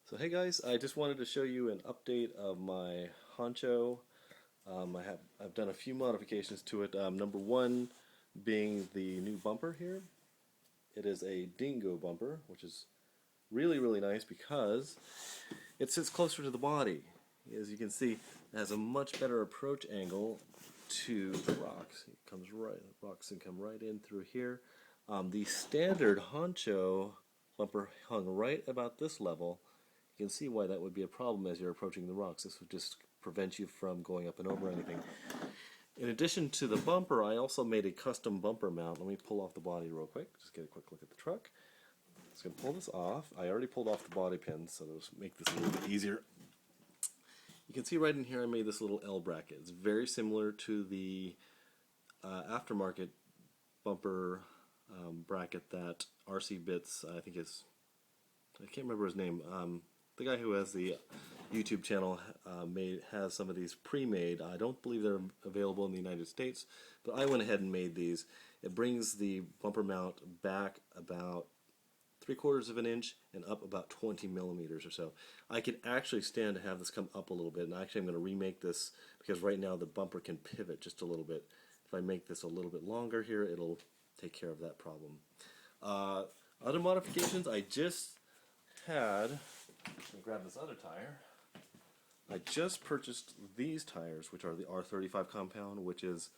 So hey guys, I just wanted to show you an update of my Honcho. I've done a few modifications to it. Number one being the new bumper here. It is a Dingo bumper, which is really nice because it sits closer to the body. As you can see, it has a much better approach angle to the rocks. The rocks can come right in through here. The standard Honcho bumper hung right about this level. You can see why that would be a problem as you're approaching the rocks. This would just prevent you from going up and over anything. In addition to the bumper, I also made a custom bumper mount. Let me pull off the body real quick. Just get a quick look at the truck. Just going to pull this off. I already pulled off the body pins, so it'll make this a little bit easier. You can see right in here I made this little L bracket. It's very similar to the aftermarket bumper bracket that RC Bits, I think is, I can't remember his name. The guy who has the YouTube channel has some of these pre-made. I don't believe they're available in the United States, but I went ahead and made these. It brings the bumper mount back about 3/4 of an inch and up about 20 millimeters or so. I could actually stand to have this come up a little bit, and actually I'm going to remake this because right now the bumper can pivot just a little bit. If I make this a little bit longer here, it'll take care of that problem. Other modifications, I just had, let me grab this other tire. I just purchased these tires, which are the R35 compound, which is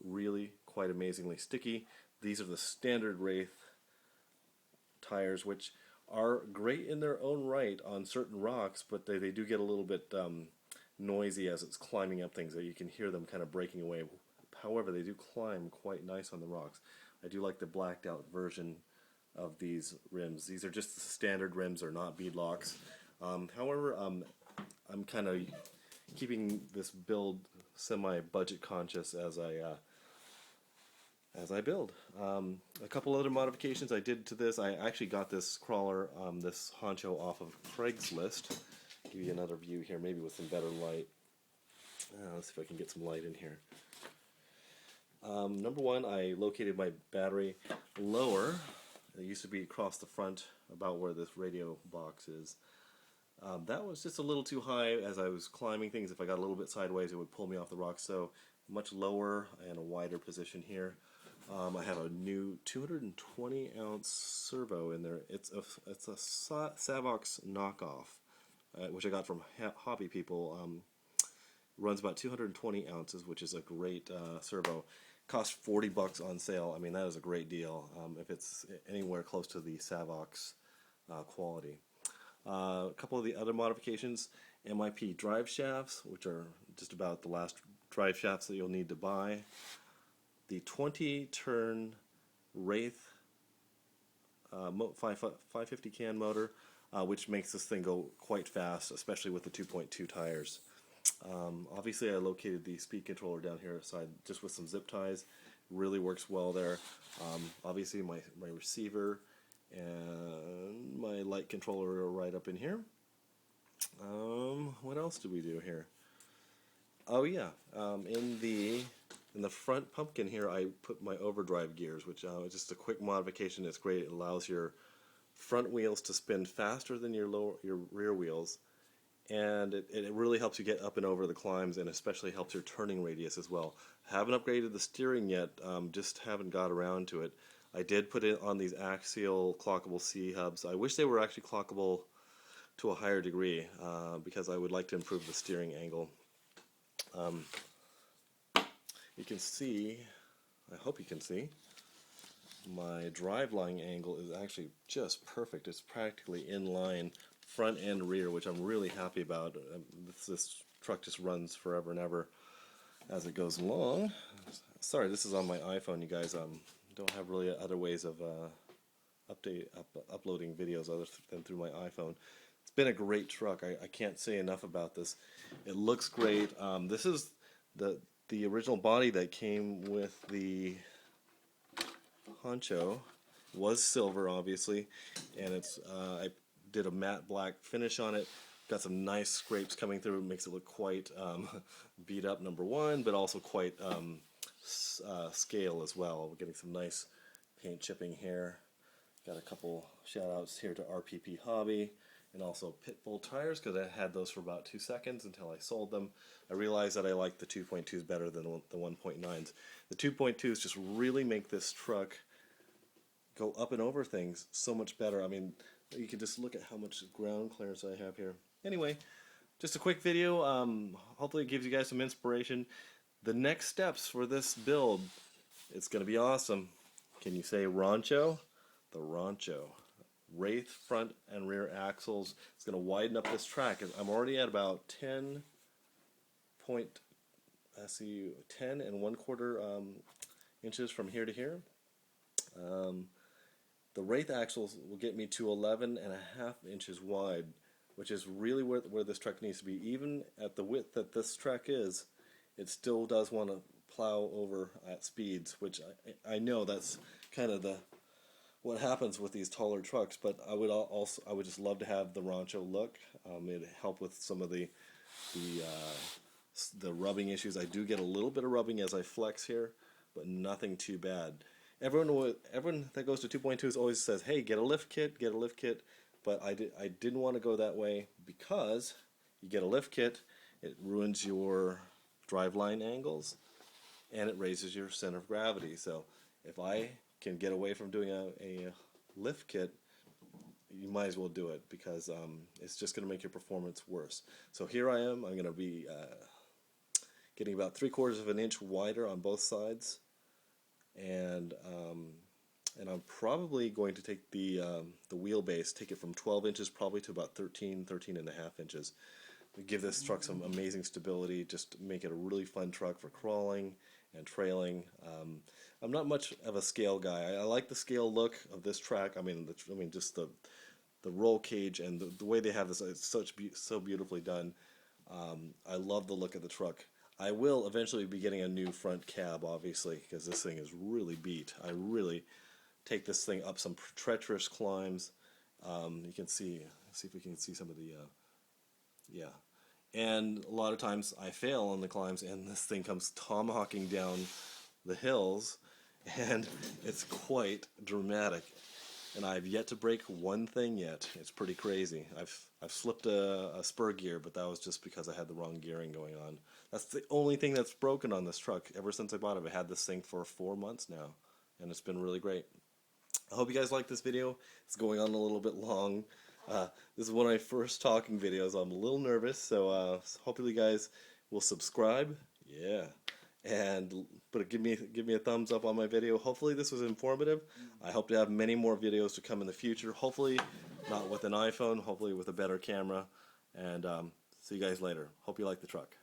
really quite amazingly sticky. These are the standard Wraith tires, which are great in their own right on certain rocks, but they do get a little bit noisy as it's climbing up things. You can hear them kind of breaking away. However, they do climb quite nice on the rocks. I do like the blacked out version of these rims. These are just the standard rims, are not beadlocks. However, I'm kind of keeping this build semi-budget conscious as I build. A couple other modifications I did to this. I actually got this crawler, this Honcho, off of Craigslist. Give you another view here, maybe with some better light. Let's see if I can get some light in here. Number one, I located my battery lower. It used to be across the front, about where this radio box is. That was just a little too high as I was climbing things. If I got a little bit sideways, it would pull me off the rocks. So much lower and a wider position here. I have a new 220 ounce servo in there. It's a Savox knockoff, which I got from Hobby People. Runs about 220 ounces, which is a great servo. Cost $40 on sale. I mean, that is a great deal if it's anywhere close to the Savox quality. A couple of the other modifications: MIP drive shafts, which are just about the last drive shafts that you'll need to buy. The 20-turn Wraith 550 can motor, which makes this thing go quite fast, especially with the 2.2 tires. Obviously, I located the speed controller down here aside just with some zip ties. Really works well there. Obviously, my receiver and my light controller are right up in here. What else do we do here? Oh yeah, in the front pumpkin here, I put my Overdrive Gears, which is just a quick modification. It's great. It allows your front wheels to spin faster than your rear wheels. And it really helps you get up and over the climbs, and especially helps your turning radius as well. Haven't upgraded the steering yet, just haven't got around to it. I did put it on these Axial clockable C hubs. I wish they were actually clockable to a higher degree, because I would like to improve the steering angle. You can see, I hope you can see, my drive line angle is actually just perfect. It's practically in line, front and rear, which I'm really happy about. This truck just runs forever and ever as it goes along. Sorry, this is on my iPhone, you guys. Don't have really other ways of uploading videos other than through my iPhone. It's been a great truck. I can't say enough about this. It looks great. This is the original body that came with the Honcho. Was silver, obviously, and it's I did a matte black finish on it. Got some nice scrapes coming through. It makes it look quite beat up, number one, but also quite scale as well. We're getting some nice paint chipping here. Got a couple shout outs here to RPP Hobby and also Pitbull tires because I had those for about 2 seconds until I sold them. I realized that I like the 2.2s better than the 1.9s. The 2.2s just really make this truck go up and over things so much better. I mean, you can just look at how much ground clearance I have here. Anyway, just a quick video. Hopefully it gives you guys some inspiration. The next steps for this build, it's going to be awesome. Can you say Wroncho? The Wroncho. Wraith front and rear axles. It's going to widen up this track. I'm already at about 10 and 1/4 inches from here to here. The Wraith axles will get me to 11.5 inches wide, which is really where this truck needs to be. Even at the width that this truck is, it still does want to plow over at speeds, which I know that's kind of what happens with these taller trucks. But I would just love to have the Wroncho look. It'd help with some of the rubbing issues. I do get a little bit of rubbing as I flex here, but nothing too bad. Everyone that goes to 2.2s always says, "Hey, get a lift kit, get a lift kit." But I didn't want to go that way because you get a lift kit, it ruins your driveline angles, and it raises your center of gravity. So if I can get away from doing a lift kit, you might as well do it because it's just going to make your performance worse. So here I am. I'm going to be getting about 3/4 of an inch wider on both sides, and I'm probably going to take the wheelbase, take it from 12 inches probably to about 13.5 inches. Give this truck some amazing stability, just make it a really fun truck for crawling and trailing. I'm not much of a scale guy. I like the scale look of this track. I mean just the roll cage and the way they have this, it's so beautifully done. I love the look of the truck. I will eventually be getting a new front cab, obviously, because this thing is really beat. I really take this thing up some treacherous climbs. You can see if we can see some of the yeah. And a lot of times I fail on the climbs and this thing comes tomahawking down the hills, and it's quite dramatic. And I've yet to break one thing yet. It's pretty crazy. I've slipped a spur gear, but that was just because I had the wrong gearing going on. That's the only thing that's broken on this truck. Ever since I bought it, I've had this thing for 4 months now, and it's been really great. I hope you guys like this video. It's going on a little bit long. This is one of my first talking videos. I'm a little nervous, so hopefully you guys will subscribe. Yeah, and give me a thumbs up on my video. Hopefully this was informative. I hope to have many more videos to come in the future. Hopefully not with an iPhone. Hopefully with a better camera. And see you guys later. Hope you like the truck.